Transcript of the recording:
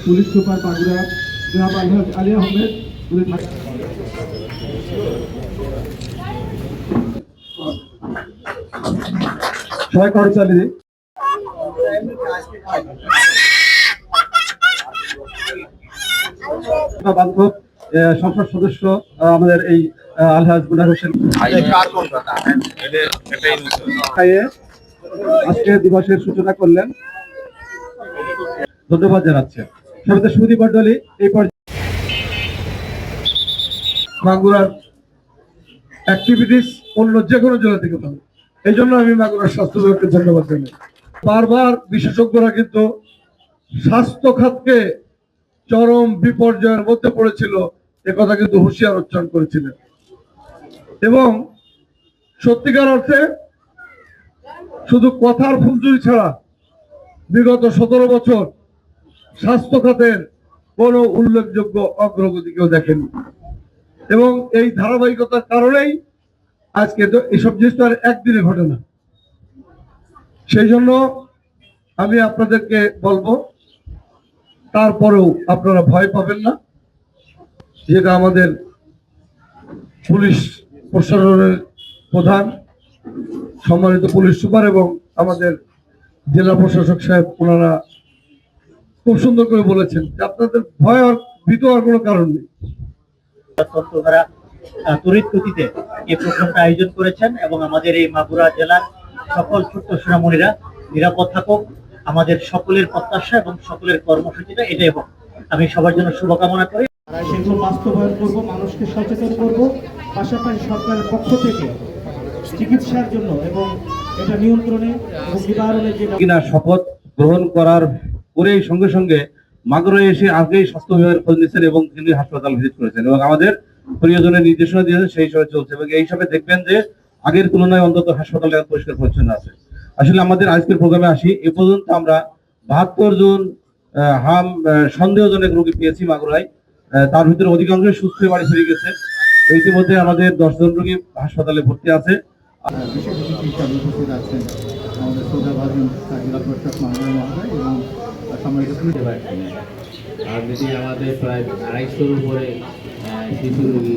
Police super Bogura জনাব আলহাজ আলী আহমেদ উনি সবাই কর্মচারী বান্ধব সংসদ সদস্য আমাদের এই আলহাজ গুনার হোসেন আজকে দিবসের সূচনা করলেন। ধন্যবাদ জানাচ্ছি সবাই সুদী মন্ডলী। এই মাগুরার অ্যাক্টিভিটিস অন্য যে কোনো জেলা থেকে পাবে, এই জন্য আমি মাগুরার স্বাস্থ্য বিভাগকে ধন্যবাদ জানাই। বারবার বিশেষজ্ঞরা কিন্তু স্বাস্থ্য খাতকে চরম বিপর্যয়ের মধ্যে পড়েছিল একথা কিন্তু হুঁশিয়ার উচ্চারণ করেছিলেন, এবং সত্যিকার অর্থে শুধু কথার ফুলঝুরি ছাড়া বিগত 17 বছর স্বাস্থ্য খাতের কোনো উল্লেখযোগ্য অগ্রগতি কেউ দেখেনি, এবং এই ধারাবাহিকতার কারণেই আজকে তো এইসব জিনিস তো আর একদিনে ঘটে না। সেই জন্য আমি আপনাদেরকে বলবো, তারপরেও আপনারা ভয় পাবেন না। যেটা আমাদের পুলিশ প্রশাসনের প্রধান সম্মানিত পুলিশ সুপার এবং আমাদের জেলা প্রশাসক সাহেব, ওনারা খুব সুন্দর করে বলেছেন যে আপনাদের ভয় আর ভীত হওয়ার কোনো কারণ নেই। তড়িৎ গতিতে এই প্রোগ্রামটা আয়োজন করেছেন এবং আমাদের এই মাগুরা জেলার সকল ছোট্ট সোনামণিরা নিরাপদ থাকুক, আমাদের সকলের প্রত্যাশা এবং সকলের কর্মসূচিটা এটাই হোক। আমি সবার জন্য শুভকামনা করি। সেগুলো বাস্তবায়ন করবো, মানুষকে সচেতন করবো, পাশাপাশি সরকারের পক্ষ থেকে চিকিৎসার জন্য এবং এটা নিয়ন্ত্রণে এবং নিবারণে যে কিনা শপথ গ্রহণ করার পরেই সঙ্গে সঙ্গে মাগুরায় এসে আগেই স্বাস্থ্য বিভাগের খোঁজ নিচ্ছেন এবং তিনি হাসপাতাল ভিজিট করেছেন এবং আমাদের প্রিয়জনের নির্দেশনা দিয়েছেন, সেই হিসাবে চলছে। এবং এই হিসাবে দেখবেন যে আগের তুলনায় অন্তত হাসপাতালটা পরিষ্কার পরিচ্ছন্ন আছে। আসলে আমাদের আজকের প্রোগ্রামে আসি, এ পর্যন্ত আমরা 72 জন সন্দেহজনক রোগী পেয়েছি মাগুরায়। তার ভিতরে অধিকাংশই সুস্থ হয়ে বাড়ি ফিরে গেছে। ইতিমধ্যে আমাদের 10 জন রোগী হাসপাতালে ভর্তি আছে। বিশেষ অতিথি হিসাবে উপস্থিত আছেন আমাদের সৌদাবাদী জেলা প্রশাসক মহোদয় এবং সম্মানিত অলরেডি আমাদের প্রায় 250-র উপরে শিশু রোগী